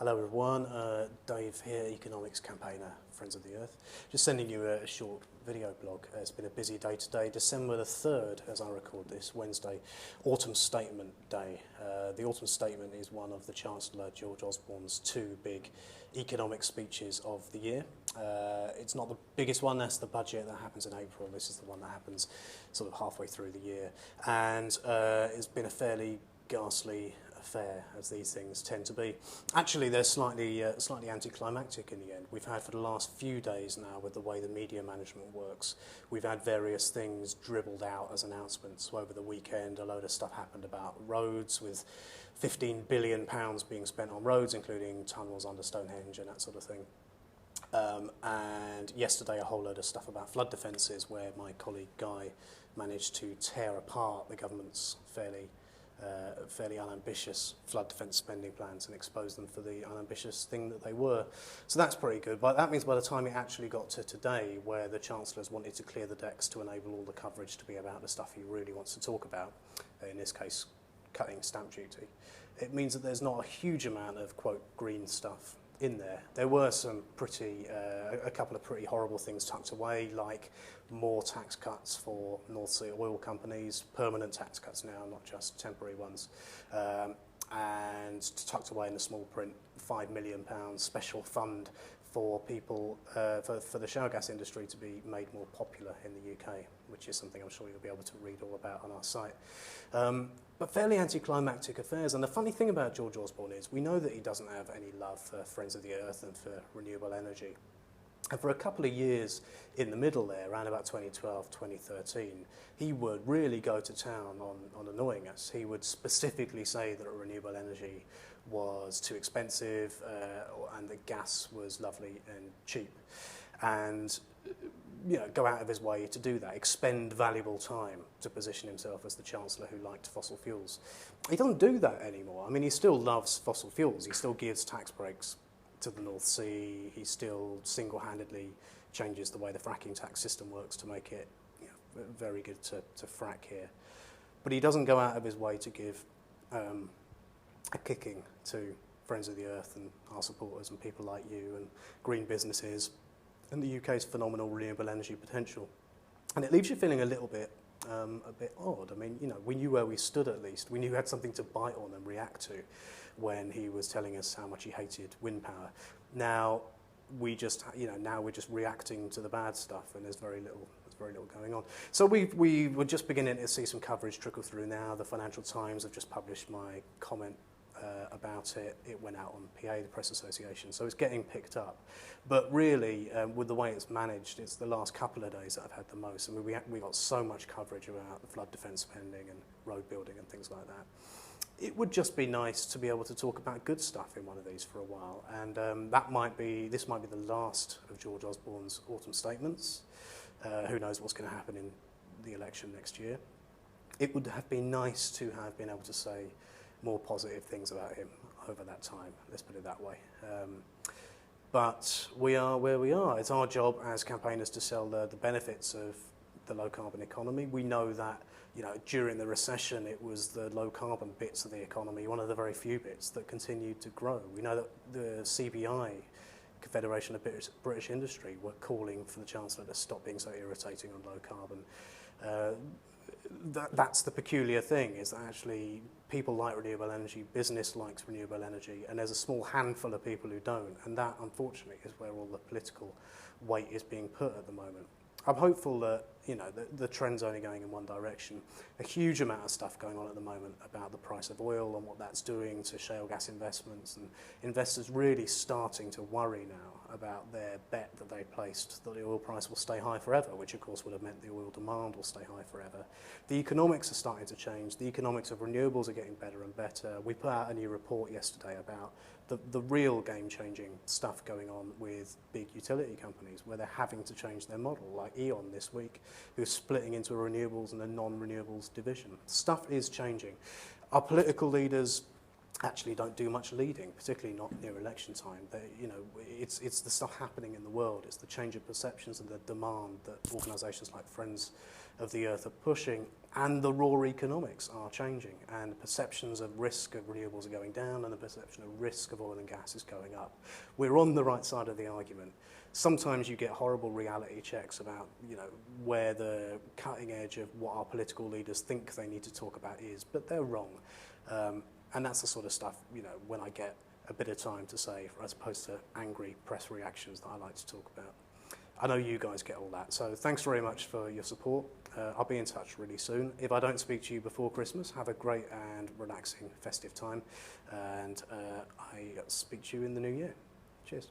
Hello everyone, Dave here, economics campaigner, Friends of the Earth. Just sending you a short video blog. It's been a busy day today. December the 3rd, as I record this, Wednesday, Autumn Statement Day. The Autumn Statement is one of the Chancellor George Osborne's two big economic speeches of the year. It's not the biggest one, that's the budget that happens in April. This is the one that happens sort of halfway through the year. And it's been a fairly ghastly affair, as these things tend to be. Actually, they're slightly anticlimactic in the end. We've had for the last few days now, with the way the media management works, we've had various things dribbled out as announcements. So over the weekend, a load of stuff happened about roads, with £15 billion being spent on roads, including tunnels under Stonehenge and that sort of thing. And yesterday, a whole load of stuff about flood defences, where my colleague Guy managed to tear apart the government's fairly unambitious flood defence spending plans and expose them for the unambitious thing that they were. So that's pretty good. But that means by the time it actually got to today, where the Chancellor's wanted to clear the decks to enable all the coverage to be about the stuff he really wants to talk about, in this case, cutting stamp duty, it means that there's not a huge amount of, quote, green stuff in there. There were some a couple of pretty horrible things tucked away, like more tax cuts for North Sea oil companies, permanent tax cuts now, not just temporary ones, and tucked away in the small print, £5 million special fund for people, for the shale gas industry to be made more popular in the UK, which is something I'm sure you'll be able to read all about on our site. But fairly anticlimactic affairs. And the funny thing about George Osborne is we know that he doesn't have any love for Friends of the Earth and for renewable energy. And for a couple of years in the middle there, around about 2012, 2013, he would really go to town on annoying us. He would specifically say that renewable energy was too expensive and that gas was lovely and cheap. And go out of his way to do that, expend valuable time to position himself as the Chancellor who liked fossil fuels. He doesn't do that anymore. I mean, he still loves fossil fuels. He still gives tax breaks to the North Sea. He still single-handedly changes the way the fracking tax system works to make it very good to frack here. But he doesn't go out of his way to give a kicking to Friends of the Earth and our supporters and people like you and green businesses and the UK's phenomenal renewable energy potential. And it leaves you feeling a bit odd. I mean, we knew where we stood at least. We knew we had something to bite on and react to when he was telling us how much he hated wind power. Now we're just reacting to the bad stuff, and there's very little going on. So we were just beginning to see some coverage trickle through now. The Financial Times have just published my comment about it. It went out on PA, the Press Association, so it's getting picked up. But really, with the way it's managed, it's the last couple of days that I've had the most. I mean, we got so much coverage about the flood defence spending and road building and things like that. It would just be nice to be able to talk about good stuff in one of these for a while, and this might be the last of George Osborne's autumn statements. Who knows what's going to happen in the election next year. It would have been nice to have been able to say more positive things about him over that time, let's put it that way. But we are where we are. It's our job as campaigners to sell the benefits of the low carbon economy. We know that during the recession it was the low carbon bits of the economy, one of the very few bits that continued to grow. We know that the CBI, Confederation of British Industry, were calling for the Chancellor to stop being so irritating on low carbon. That's the peculiar thing, is that actually people like renewable energy, business likes renewable energy, and there's a small handful of people who don't, and that, unfortunately, is where all the political weight is being put at the moment. I'm hopeful that the trend's only going in one direction. A huge amount of stuff going on at the moment about the price of oil and what that's doing to shale gas investments, and investors really starting to worry now about their bet that they placed that the oil price will stay high forever, which of course would have meant the oil demand will stay high forever. The economics are starting to change. The economics of renewables are getting better and better. We put out a new report yesterday about the real game-changing stuff going on with big utility companies, where they're having to change their model, like E.ON this week, who's splitting into a renewables and a non-renewables division. Stuff is changing. Our political leaders actually don't do much leading, particularly not near election time. You know, it's the stuff happening in the world, it's the change of perceptions and the demand that organisations like Friends of the Earth are pushing, and the raw economics are changing, and perceptions of risk of renewables are going down, and the perception of risk of oil and gas is going up. We're on the right side of the argument. Sometimes you get horrible reality checks about, you know, where the cutting edge of what our political leaders think they need to talk about is, but they're wrong. And that's the sort of stuff, you know, when I get a bit of time to say, as opposed to angry press reactions that I like to talk about. I know you guys get all that, so thanks very much for your support. I'll be in touch really soon. If I don't speak to you before Christmas, have a great and relaxing festive time, and I'll speak to you in the new year. Cheers.